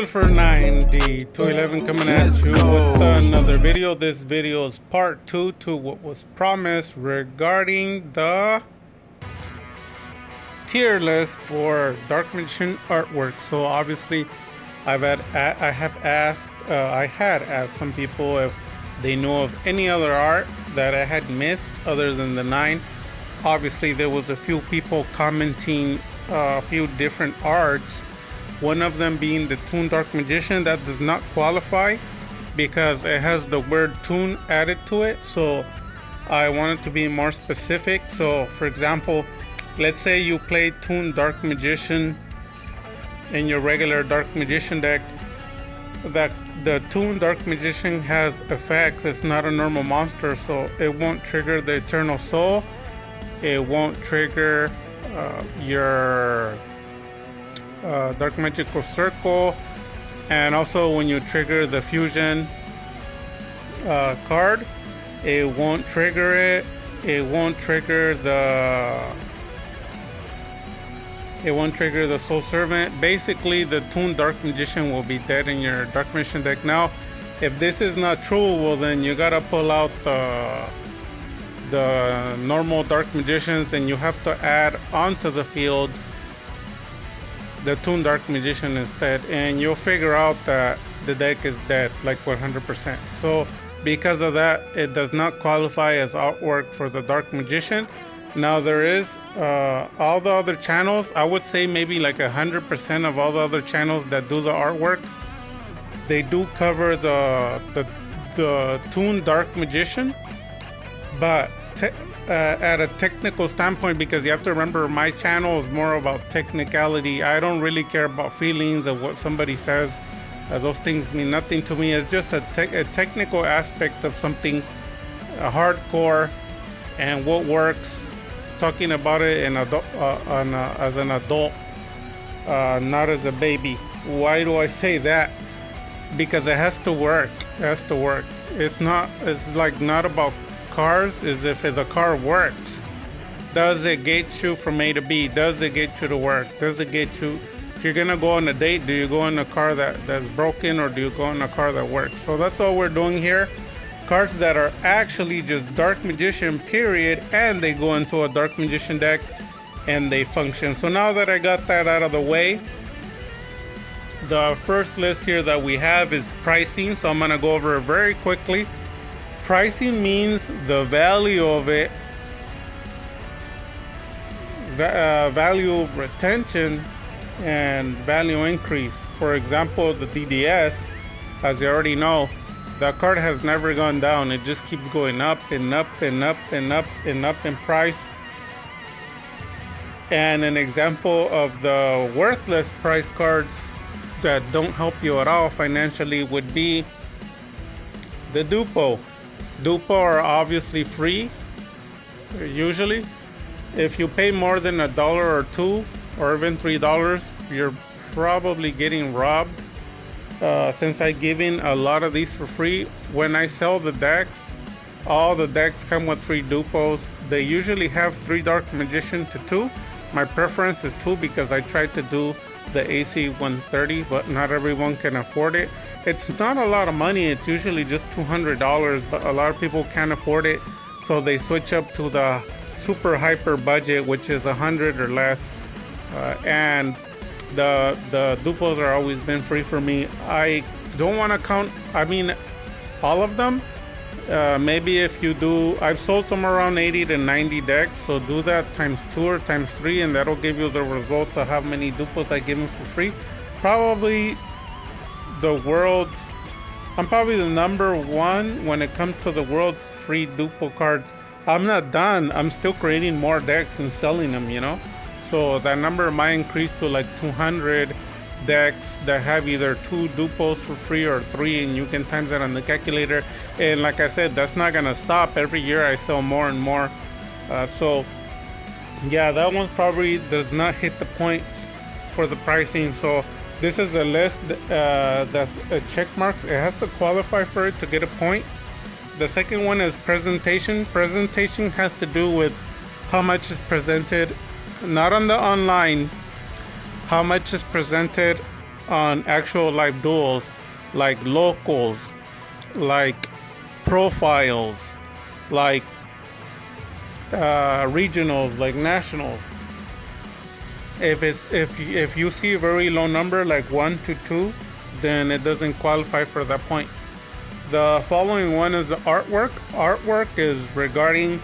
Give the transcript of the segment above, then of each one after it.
Lucifer 9D211 coming at you with another video. This video is part 2 to what was promised regarding the tier list for Dark Magician artwork. So obviously I had asked some people if they know of any other art that I had missed other than the 9. Obviously there was a few people commenting a few different arts. One of them being the Toon Dark Magician. That does not qualify because it has the word Toon added to it. So I wanted to be more specific. So for example, let's say you play Toon Dark Magician in your regular Dark Magician deck. That the Toon Dark Magician has effects. It's not a normal monster, so it won't trigger the Eternal Soul. It won't trigger your Dark Magical Circle, and also when you trigger the fusion card, it won't trigger it. It won't trigger the Soul Servant. Basically, the Toon Dark Magician will be dead in your Dark Magician deck. Now, if this is not true, well then you gotta pull out the normal Dark Magicians, and you have to add onto the field the Toon Dark Magician instead, and you'll figure out that the deck is dead like 100%. So because of that, it does not qualify as artwork for the Dark Magician. Now there is all the other channels. I would say maybe like 100% of all the other channels that do the artwork, they do cover the Toon Dark Magician, but at a technical standpoint, because you have to remember my channel is more about technicality. I don't really care about feelings of what somebody says. Those things mean nothing to me. It's just a technical aspect of something hardcore and what works. Talking about it as an adult, not as a baby. Why do I say that? Because it has to work. It has to work. It's like not about cars. Is if the car works, does it get you from A to B? Does it get you to work? Does it get you, if you're gonna go on a date, do you go in a car that's broken, or do you go in a car that works? So that's all we're doing here. Cards that are actually just Dark Magician period, and they go into a Dark Magician deck and they function. So now that I got that out of the way, the first list here that we have is pricing. So I'm gonna go over it very quickly. Pricing means the value of it, value retention and value increase. For example, the DDS, as you already know, the card has never gone down. It just keeps going up and up and up and up and up in price. And an example of the worthless price cards that don't help you at all financially would be the Dupo. Dupo are obviously free, usually. If you pay more than $1 or $2 or even $3, you're probably getting robbed. Since I give in a lot of these for free, when I sell the decks, all the decks come with free Dupos. They usually have 3 Dark Magician to 2. My preference is 2 because I tried to do the AC 130, but not everyone can afford it. It's not a lot of money. It's usually just $200, but a lot of people can't afford it, so they switch up to the super hyper budget, which is 100 or less. And the Dupos are always been free for me. I don't want to count, I mean, all of them. Maybe if you do, I've sold somewhere around 80 to 90 decks, so do that times 2 or times 3, and that'll give you the results of how many Dupos I give them for free. Probably I'm probably the number 1 when it comes to the world's free Dupo cards. I'm not done. I'm still creating more decks and selling them, you know. So that number might increase to like 200 decks that have either 2 Dupos for free or 3, and you can times that on the calculator. And like I said, that's not gonna stop. Every year I sell more and more. So yeah, that one probably does not hit the point for the pricing. So this is a list that's a check mark. It has to qualify for it to get a point. The second one is presentation. Presentation has to do with how much is presented, not on the online, how much is presented on actual live duels, like locals, like profiles, like regionals, like nationals. If you see a very low number like 1 to 2, then it doesn't qualify for that point. The following one is the artwork. Artwork is regarding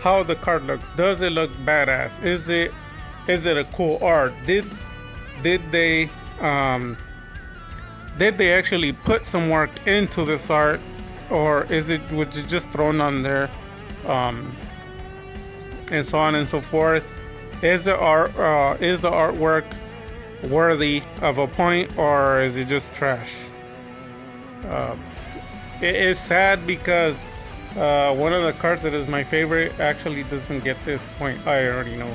how the card looks. Does it look badass? Is it a cool art? Did they actually put some work into this art, or was it just thrown on there, and so on and so forth? Is the artwork worthy of a point, or is it just trash? It is sad because one of the cards that is my favorite actually doesn't get this point. I already know.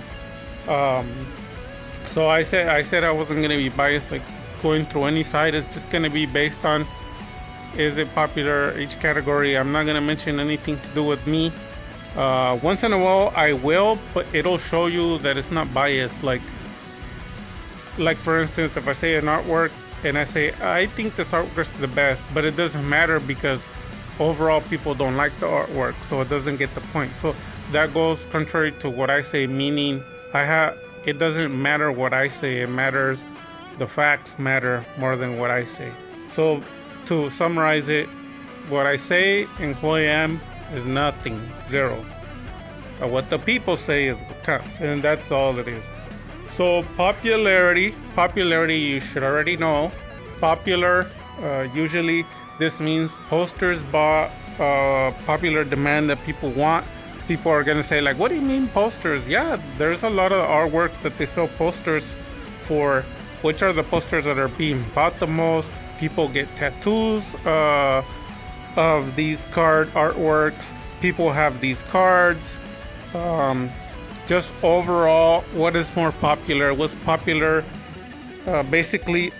So I said I wasn't gonna be biased, like going through any side. It's just gonna be based on, is it popular, each category. I'm not gonna mention anything to do with me. Once in a while I will, but it'll show you that it's not biased. Like for instance, if I say an artwork and I say I think this artwork is the best, but it doesn't matter because overall people don't like the artwork, so it doesn't get the point. So that goes contrary to what I say, meaning it doesn't matter what I say, it matters, the facts matter more than what I say. So to summarize it, what I say and who I am is nothing, zero. But what the people say is what counts, and that's all it is. So popularity, you should already know. Popular, usually this means posters bought, popular demand that people want. People are gonna say like, what do you mean posters? Yeah, there's a lot of artworks that they sell posters for. Which are the posters that are being bought the most? People get tattoos of these card artworks. People have these cards. Just overall, what is more popular? What's popular? Basically,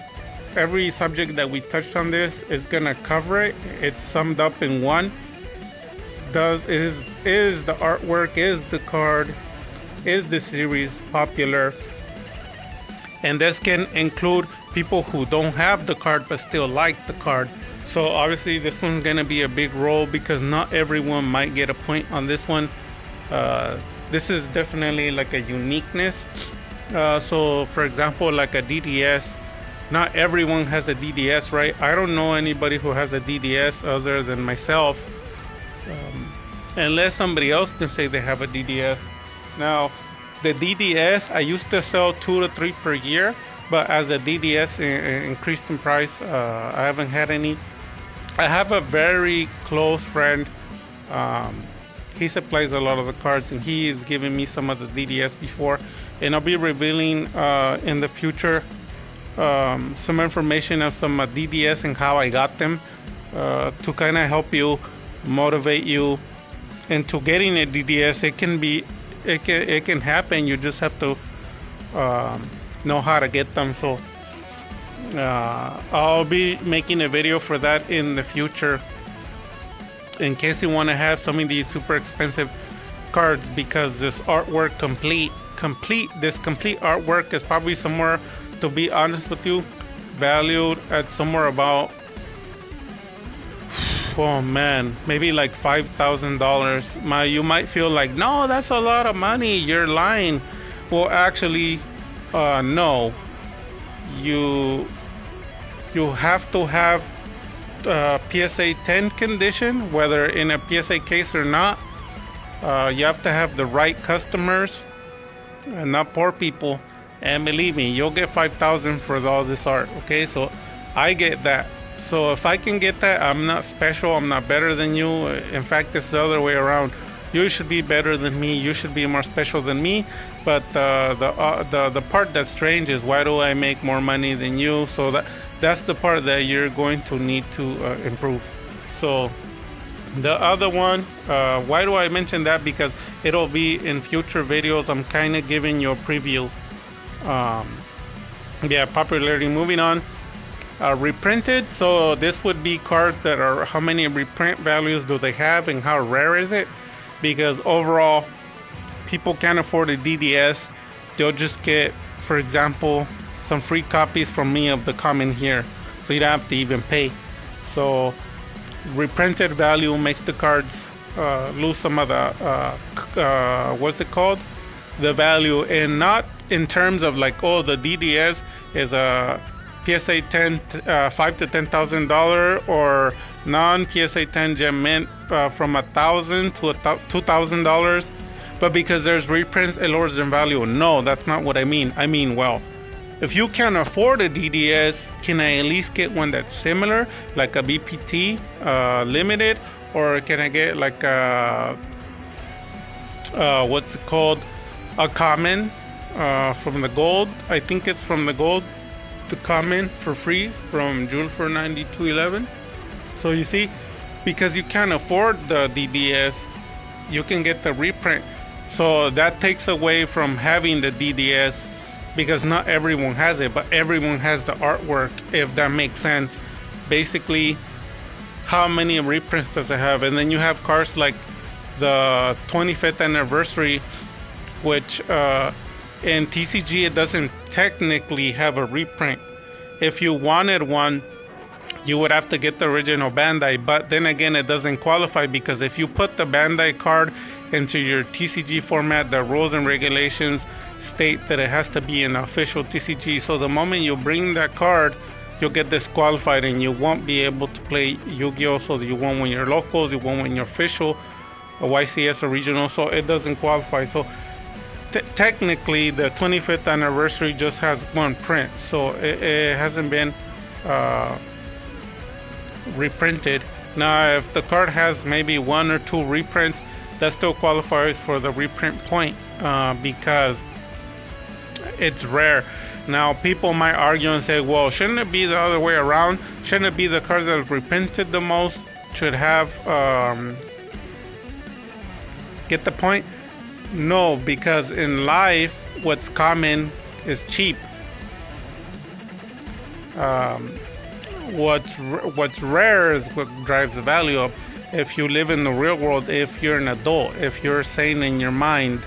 every subject that we touched on this is gonna cover it. It's summed up in one. Is the artwork, is the card, is the series popular? And this can include people who don't have the card but still like the card. So obviously this one's gonna be a big role because not everyone might get a point on this one. This is definitely like a uniqueness. So for example, like a DDS, not everyone has a DDS, right? I don't know anybody who has a DDS other than myself, unless somebody else can say they have a DDS. Now, the DDS, I used to sell 2 to 3 per year, but as the DDS increased in price, I haven't had any. I have a very close friend. He supplies a lot of the cards, and he is giving me some of the DDS before, and I'll be revealing in the future some information of some DDS and how I got them, to kind of help you, motivate you into getting a DDS. It can happen. You just have to know how to get them. So I'll be making a video for that in the future, in case you want to have some of these super expensive cards, because this artwork complete artwork is probably somewhere, to be honest with you, valued at somewhere about, oh man, maybe like $5,000. You might feel like, no, that's a lot of money, you're lying. Well, actually, no. You have to have PSA 10 condition, whether in a PSA case or not. You have to have the right customers and not poor people. And believe me, you'll get 5,000 for all this art. Okay, so I get that. So if I can get that, I'm not special. I'm not better than you. In fact, it's the other way around. You should be better than me. You should be more special than me. But the part that's strange is, why do I make more money than you? So that's the part that you're going to need to improve. So the other one, why do I mention that? Because it'll be in future videos. I'm kind of giving you a preview. Yeah, popularity. Moving on. Reprinted. So this would be cards that are, how many reprint values do they have and how rare is it? Because overall, people can't afford a DDS. They'll just get, for example, some free copies from me of the comment here, so you don't have to even pay. So reprinted value makes the cards lose some of the what's it called, the value, and not in terms of like, oh, the DDS is a PSA 10 $5,000 to $10,000 or non PSA 10 gem mint from $1,000 to $2,000, but because there's reprints it lowers in value. No, that's not what I mean. I mean, well, if you can't afford a DDS, can I at least get one that's similar, like a BPT limited, or can I get like a what's it called, a common from the gold? I think it's from the gold to common for free from Jewel for 9211. So you see, because you can't afford the DDS, you can get the reprint. So that takes away from having the DDS, because not everyone has it, but everyone has the artwork, if that makes sense. Basically, how many reprints does it have? And then you have cards like the 25th anniversary, which in TCG it doesn't technically have a reprint. If you wanted one, you would have to get the original Bandai, but then again it doesn't qualify, because if you put the Bandai card into your TCG format, the rules and regulations state that it has to be an official TCG. So the moment you bring that card, you'll get disqualified and you won't be able to play Yu-Gi-Oh! So you won't win your locals, you won't win your official, a YCS or regional, so it doesn't qualify. So technically the 25th anniversary just has one print, so it hasn't been reprinted. Now if the card has maybe one or two reprints, that still qualifies for the reprint point, because it's rare. Now people might argue and say, well, shouldn't it be the other way around? Shouldn't it be the cards that are reprinted the most should have get the point? No, because in life what's common is cheap. What's rare is what drives the value up. If you live in the real world, if you're an adult, if you're sane in your mind,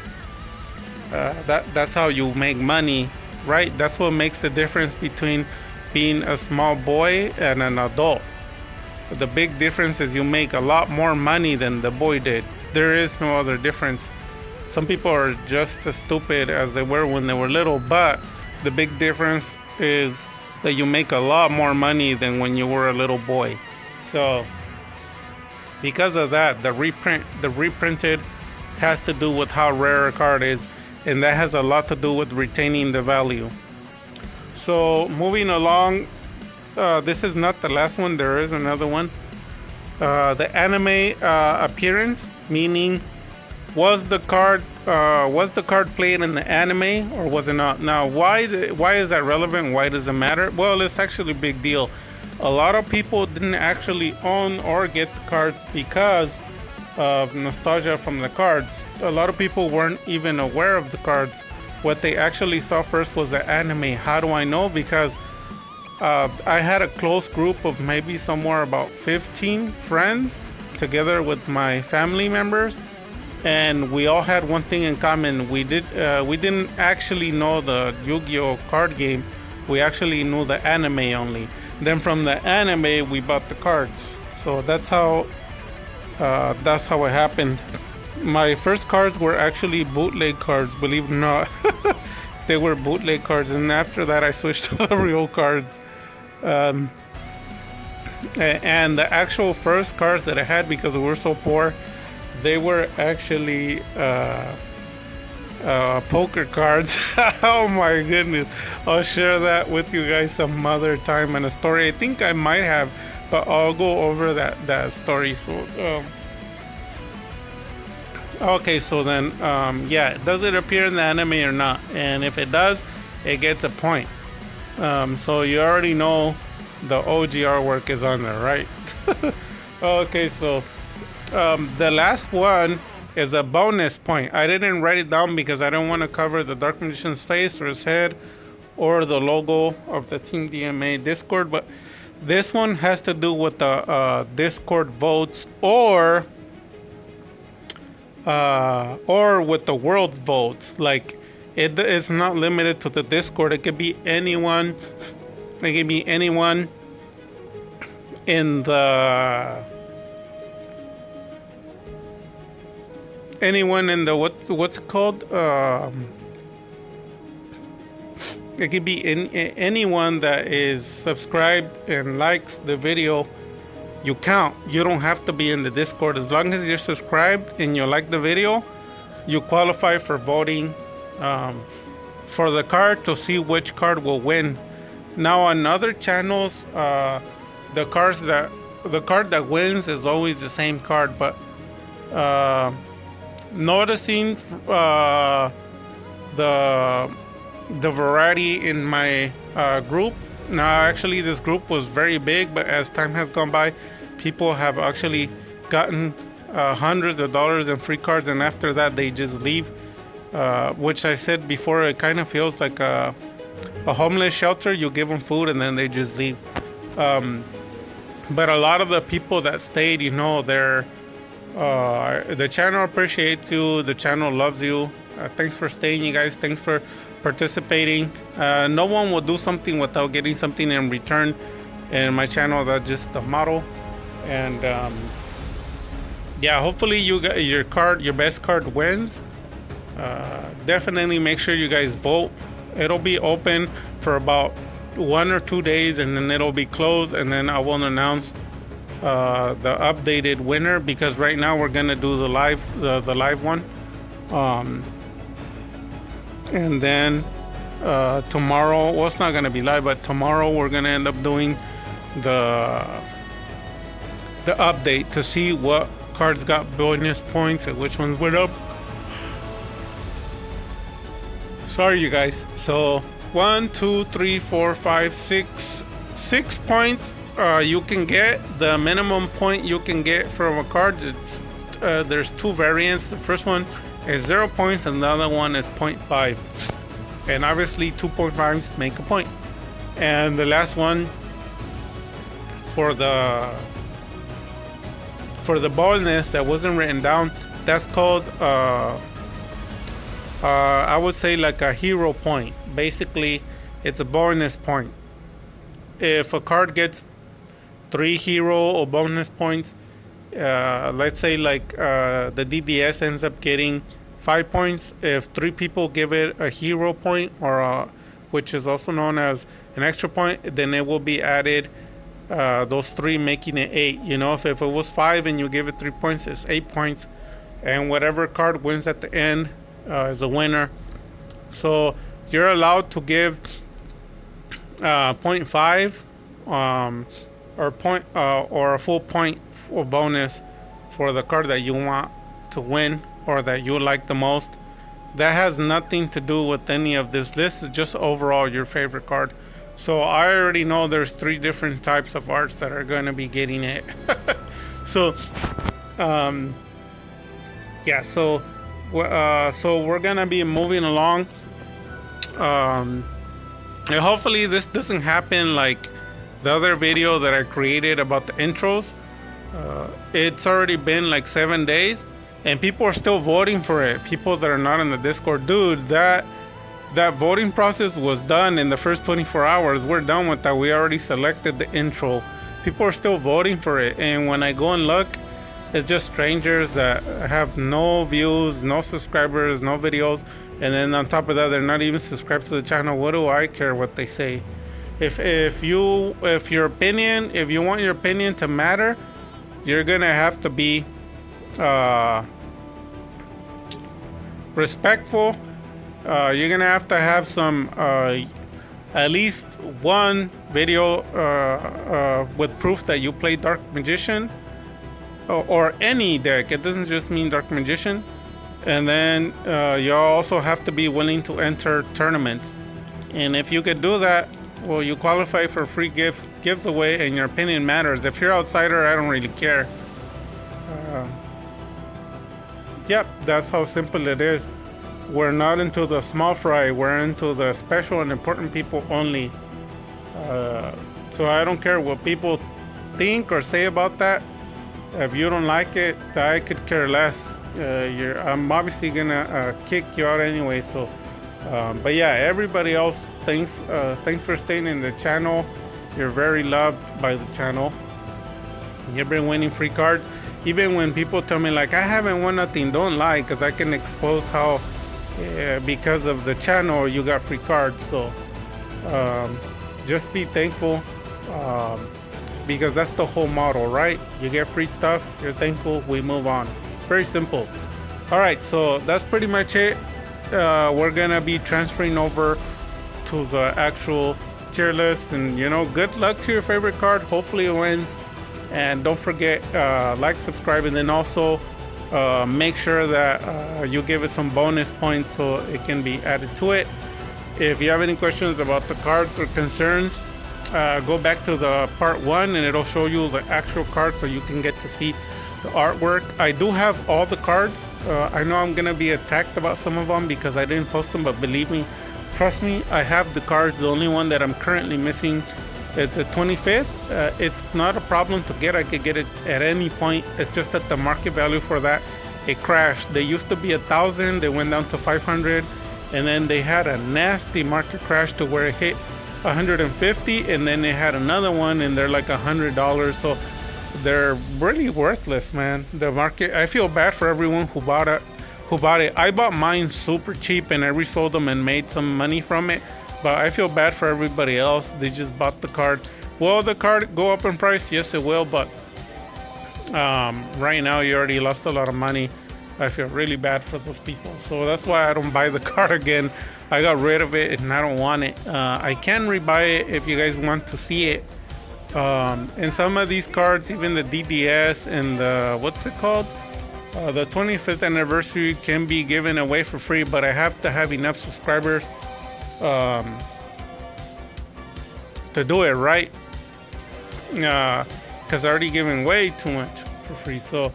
that's how you make money, right? That's what makes the difference between being a small boy and an adult. The big difference is you make a lot more money than the boy did. There is no other difference. Some people are just as stupid as they were when they were little, but the big difference is that you make a lot more money than when you were a little boy. So because of that, the reprinted has to do with how rare a card is, and that has a lot to do with retaining the value. So moving along, this is not the last one, there is another one. The anime appearance, meaning was the card played in the anime or was it not? Now why is that relevant? Why does it matter? Well, it's actually a big deal. A lot of people didn't actually own or get the cards because of nostalgia from the cards. A lot of people weren't even aware of the cards. What they actually saw first was the anime. How do I know? Because I had a close group of maybe somewhere about 15 friends together with my family members, and we all had one thing in common. We didn't actually know the Yu-Gi-Oh card game. We actually knew the anime only. Then from the anime we bought the cards. So that's how it happened. My first cards were actually bootleg cards, believe it or not. They were bootleg cards, and after that I switched to the real cards. And the actual first cards that I had, because we were so poor, they were actually poker cards. Oh my goodness, I'll share that with you guys some other time and a story. I think I might have, but I'll go over that story. So okay, so then yeah, does it appear in the anime or not? And if it does, it gets a point. So you already know the OG artwork is on there, right? Okay, so the last one is a bonus point. I didn't write it down because I don't want to cover the Dark Magician's face or his head or the logo of the Team DMA Discord, but this one has to do with the Discord votes or with the world's votes. Like It's not limited to the Discord. It could be anyone. It could be anyone in the what's it called? It could be anyone that is subscribed and likes the video. You count. You don't have to be in the Discord. As long as you're subscribed and you like the video, you qualify for voting for the card to see which card will win. Now on other channels, the card that wins is always the same card, but noticing the variety in my group. Now actually this group was very big, but as time has gone by, people have actually gotten hundreds of dollars in free cards, and after that they just leave, which I said before, it kind of feels like a homeless shelter. You give them food and then they just leave. But a lot of the people that stayed, they're the channel appreciates you, the channel loves you. Thanks for staying, you guys. Thanks for participating. No one will do something without getting something in return. And my channel, that's just the motto. And yeah, hopefully your best card wins. Definitely make sure you guys vote. It'll be open for about 1 or 2 days, and then it'll be closed, and then I will announce the updated winner, because right now we're gonna do the live one, and then tomorrow, well, it's not gonna be live, but tomorrow we're gonna end up doing the update to see what cards got bonus points and which ones went up. Sorry, you guys. So 1, 2, 3, 4, 5, 6 points you can get. The minimum point you can get from a card, there's 2 variants. The first one is 0 points and the other one is 0.5, and obviously 2.5s make a point. And the last one for the bonus that wasn't written down, that's called I would say like a hero point. Basically, it's a bonus point. If a card gets 3 hero or bonus points, let's say like the DDS ends up getting 5 points. If 3 people give it a hero point, or which is also known as an extra point, then it will be added, those 3 making it 8. If it was 5 and you give it 3 points, it's 8 points, and whatever card wins at the end is a winner. So you're allowed to give 0.5 or a full point for bonus for the card that you want to win or that you like the most. That has nothing to do with any of this list. It's just overall your favorite card. So I already know there's 3 different types of arts that are going to be getting it. So yeah, so we're gonna be moving along, and hopefully this doesn't happen like the other video that I created about the intros. It's already been like 7 days and people are still voting for it. People that are not in the Discord, dude, that voting process was done in the first 24 hours. We're done with that. We already selected the intro. People are still voting for it, and when I go and look, it's just strangers that have no views, no subscribers, no videos, and then on top of that, they're not even subscribed to the channel. What do I care what they say? If you want your opinion to matter, you're gonna have to be respectful. You're gonna have to have some at least one video with proof that you play Dark Magician. Or any deck. It doesn't just mean Dark Magician. And then you also have to be willing to enter tournaments. And if you could do that, well, you qualify for free giveaway, and your opinion matters. If you're outsider, I don't really care. Yep, that's how simple it is. We're not into the small fry. We're into the special and important people only. So I don't care what people think or say about that. If you don't like it, I could care less. I'm obviously gonna kick you out anyway, so But yeah, everybody else, thanks for staying in the channel. You're very loved by the channel. You've been winning free cards. Even when people tell me like I haven't won nothing, don't lie, because I can expose how because of the channel you got free cards. So just be thankful, because that's the whole model, right? You get free stuff, you're thankful, we move on. Very simple. All right, so that's pretty much it. We're gonna be transferring over to the actual tier list, and good luck to your favorite card. Hopefully it wins. And don't forget, like, subscribe, and then also make sure that you give it some bonus points so it can be added to it. If you have any questions about the cards or concerns, go back to the part 1 and it'll show you the actual cards so you can get to see the artwork. I do have all the cards. I know I'm gonna be attacked about some of them because I didn't post them, but believe me, trust me, I have the cards. The only one that I'm currently missing is the 25th. It's not a problem to get. I could get it at any point. It's just that the market value for that, it crashed. They used to be 1,000, they went down to 500, and then they had a nasty market crash to where it hit 150, and then they had another one and they're like $100. So they're really worthless, man. The market, I feel bad for everyone who bought it. I bought mine super cheap and I resold them and made some money from it. But I feel bad for everybody else. They just bought the card. Will the card go up in price? Yes, it will. But right now, you already lost a lot of money. I feel really bad for those people. So that's why I don't buy the card again. I got rid of it and I don't want it. I can rebuy it if you guys want to see it. And some of these cards, even the DDS and the, what's it called? The 25th anniversary can be given away for free, but I have to have enough subscribers to do it right, because I already given way too much for free. So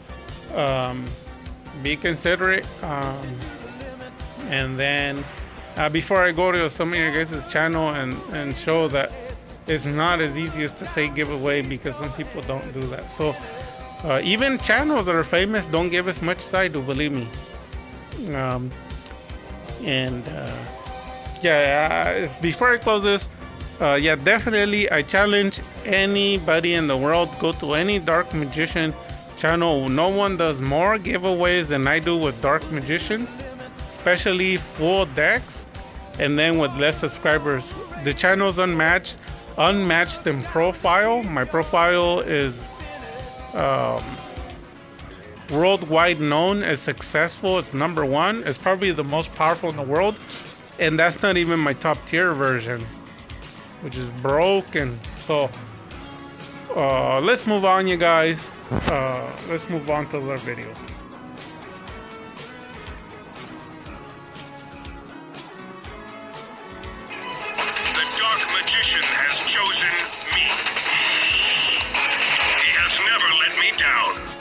be considerate, and then before I go to some of your guys' channel and show that it's not as easy as to say giveaway, because some people don't do that. So even channels that are famous don't give as much as I do, believe me. Yeah, before I close this, yeah, definitely I challenge anybody in the world, go to any Dark Magician channel. No one does more giveaways than I do with Dark Magician, especially full decks, and then with less subscribers. The channel's unmatched in profile. My profile is worldwide known as successful. It's #1. It's probably the most powerful in the world. And that's not even my top tier version, which is broken. So let's move on, you guys. Let's move on to the video. The Dark Magician has chosen me. He has never let me down.